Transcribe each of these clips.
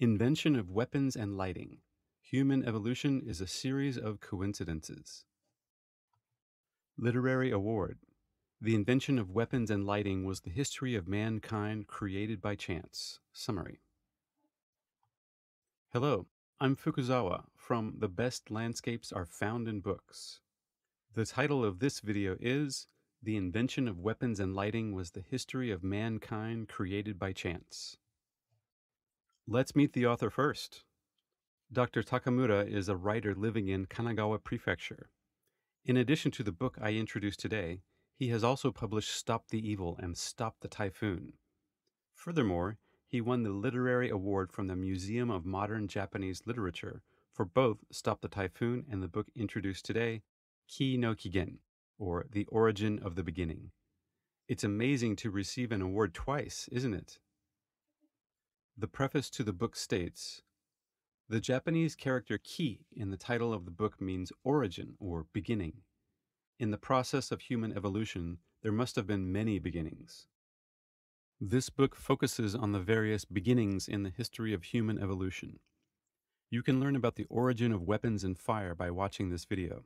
Invention of weapons and lighting. Human evolution is a series of coincidences. Literary award. The invention of weapons and lighting was the history of mankind created by chance. Summary. Hello, I'm Fukuzawa from The Best Landscapes Are Found in Books. The title of this video is The Invention of Weapons and Lighting was the history of mankind created by chance. Let's meet the author first. Dr. Takamura is a writer living in Kanagawa Prefecture. In addition to the book I introduced today, he has also published Stop the Evil and Stop the Typhoon. Furthermore, he won the literary award from the Museum of Modern Japanese Literature for both Stop the Typhoon and the book introduced today, Ki no Kigen, or The Origin of the Beginning. It's amazing to receive an award twice, isn't it? The preface to the book states, the Japanese character ki in the title of the book means origin or beginning. In the process of human evolution, there must have been many beginnings. This book focuses on the various beginnings in the history of human evolution. You can learn about the origin of weapons and fire by watching this video.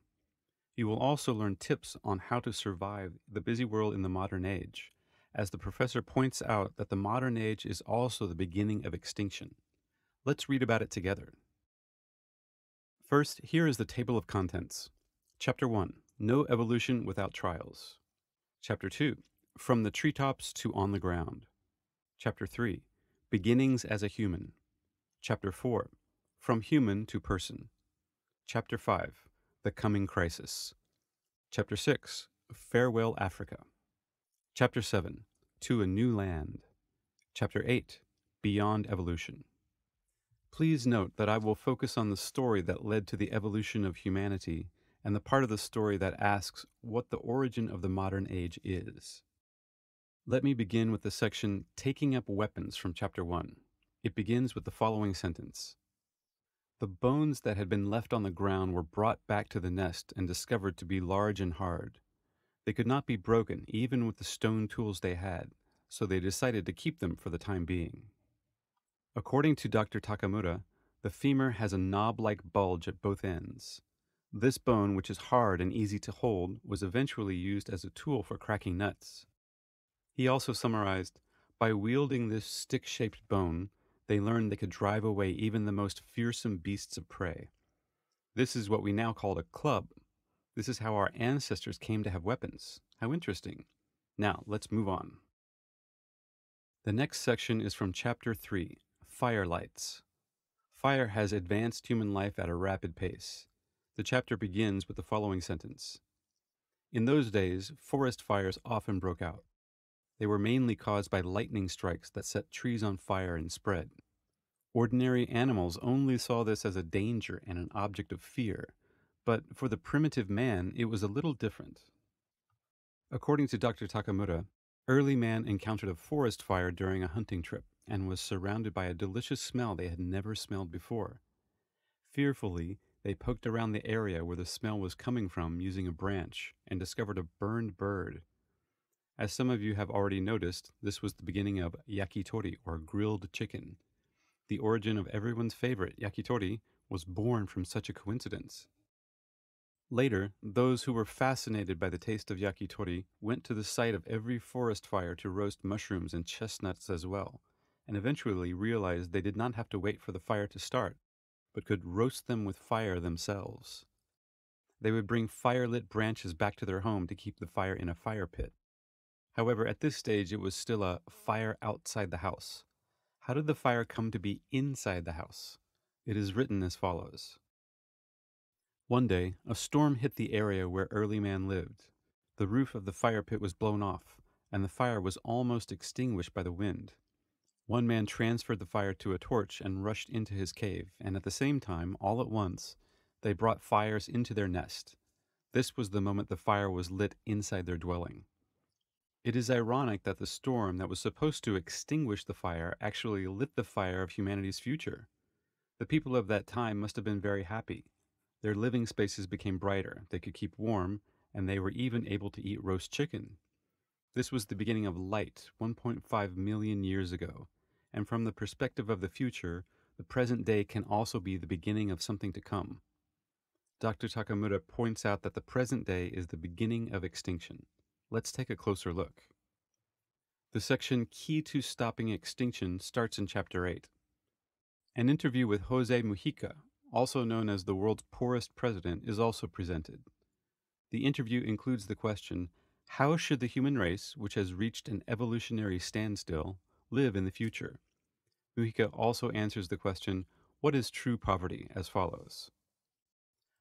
You will also learn tips on how to survive the busy world in the modern age, as the professor points out that the modern age is also the beginning of extinction. Let's read about it together. First, here is the table of contents. Chapter 1, No Evolution Without Trials. Chapter 2, From the Treetops to On the Ground. Chapter 3, Beginnings as a Human. Chapter 4, From Human to Person. Chapter 5, The Coming Crisis. Chapter 6, Farewell Africa. Chapter 7, To a New Land. Chapter 8, Beyond Evolution. Please note that I will focus on the story that led to the evolution of humanity and the part of the story that asks what the origin of the modern age is. Let me begin with the section Taking Up Weapons from Chapter 1. It begins with the following sentence. The bones that had been left on the ground were brought back to the nest and discovered to be large and hard. They could not be broken, even with the stone tools they had, so they decided to keep them for the time being. According to Dr. Takamura, the femur has a knob-like bulge at both ends. This bone, which is hard and easy to hold, was eventually used as a tool for cracking nuts. He also summarized, by wielding this stick-shaped bone, they learned they could drive away even the most fearsome beasts of prey. This is what we now call a club. This is how our ancestors came to have weapons. How interesting. Now, let's move on. The next section is from Chapter 3, Firelights. Fire has advanced human life at a rapid pace. The chapter begins with the following sentence. In those days, forest fires often broke out. They were mainly caused by lightning strikes that set trees on fire and spread. Ordinary animals only saw this as a danger and an object of fear, but for the primitive man, it was a little different. According to Dr. Takamura, early man encountered a forest fire during a hunting trip and was surrounded by a delicious smell they had never smelled before. Fearfully, they poked around the area where the smell was coming from using a branch and discovered a burned bird. As some of you have already noticed, this was the beginning of yakitori, or grilled chicken. The origin of everyone's favorite, yakitori, was born from such a coincidence. Later, those who were fascinated by the taste of yakitori went to the site of every forest fire to roast mushrooms and chestnuts as well, and eventually realized they did not have to wait for the fire to start, but could roast them with fire themselves. They would bring fire-lit branches back to their home to keep the fire in a fire pit. However, at this stage it was still a fire outside the house. How did the fire come to be inside the house? It is written as follows. One day, a storm hit the area where early man lived. The roof of the fire pit was blown off, and the fire was almost extinguished by the wind. One man transferred the fire to a torch and rushed into his cave, and at the same time, all at once, they brought fires into their nest. This was the moment the fire was lit inside their dwelling. It is ironic that the storm that was supposed to extinguish the fire actually lit the fire of humanity's future. The people of that time must have been very happy. Their living spaces became brighter, they could keep warm, and they were even able to eat roast chicken. This was the beginning of light 1.5 million years ago, and from the perspective of the future, the present day can also be the beginning of something to come. Dr. Takamura points out that the present day is the beginning of extinction. Let's take a closer look. The section Key to Stopping Extinction starts in Chapter 8. An interview with Jose Mujica, also known as the world's poorest president, is also presented. The interview includes the question, how should the human race, which has reached an evolutionary standstill, live in the future? Mujica also answers the question, what is true poverty, as follows.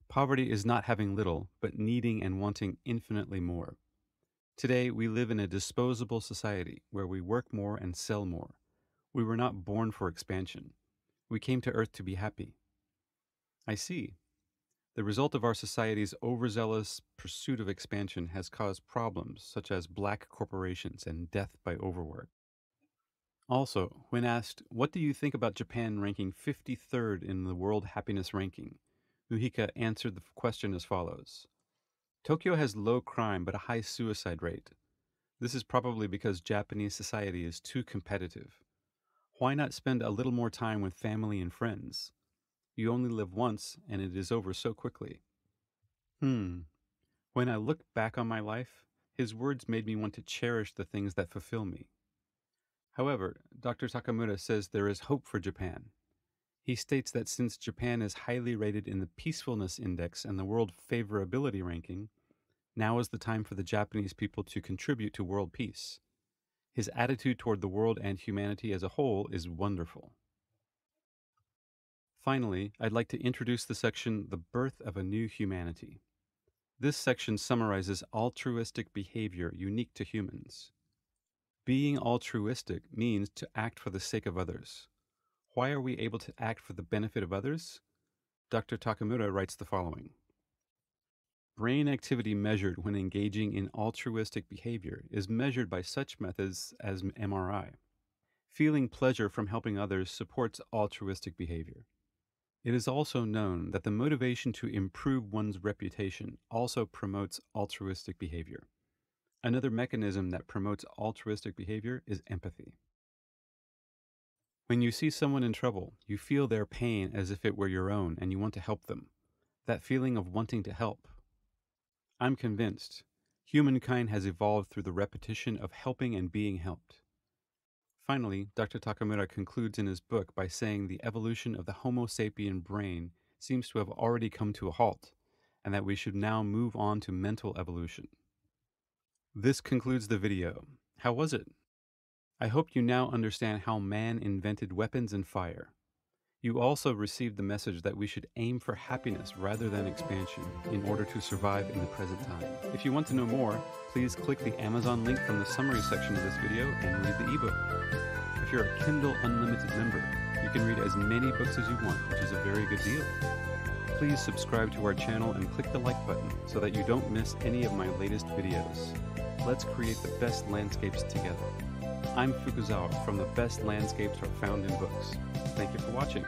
Poverty is not having little, but needing and wanting infinitely more. Today, we live in a disposable society where we work more and sell more. We were not born for expansion. We came to Earth to be happy. I see. The result of our society's overzealous pursuit of expansion has caused problems such as black corporations and death by overwork. Also, when asked, what do you think about Japan ranking 53rd in the World Happiness Ranking? Mujica answered the question as follows. Tokyo has low crime but a high suicide rate. This is probably because Japanese society is too competitive. Why not spend a little more time with family and friends? You only live once and it is over so quickly. When I look back on my life, his words made me want to cherish the things that fulfill me. However, Dr. Takamura says there is hope for Japan. He states that since Japan is highly rated in the Peacefulness Index and the World Favorability Ranking, now is the time for the Japanese people to contribute to world peace. His attitude toward the world and humanity as a whole is wonderful. Finally, I'd like to introduce the section, The Birth of a New Humanity. This section summarizes altruistic behavior unique to humans. Being altruistic means to act for the sake of others. Why are we able to act for the benefit of others? Dr. Takamura writes the following. Brain activity measured when engaging in altruistic behavior is measured by such methods as MRI. Feeling pleasure from helping others supports altruistic behavior. It is also known that the motivation to improve one's reputation also promotes altruistic behavior. Another mechanism that promotes altruistic behavior is empathy. When you see someone in trouble, you feel their pain as if it were your own and you want to help them. That feeling of wanting to help. I'm convinced humankind has evolved through the repetition of helping and being helped. Finally, Dr. Takamura concludes in his book by saying the evolution of the Homo sapien brain seems to have already come to a halt, and that we should now move on to mental evolution. This concludes the video. How was it? I hope you now understand how man invented weapons and fire. You also received the message that we should aim for happiness rather than expansion in order to survive in the present time. If you want to know more, please click the Amazon link from the summary section of this video and read the ebook. If you're a Kindle Unlimited member, you can read as many books as you want, which is a very good deal. Please subscribe to our channel and click the like button so that you don't miss any of my latest videos. Let's create the best landscapes together. I'm Fukuzawa from The Best Landscapes Are Found in Books. Thank you for watching.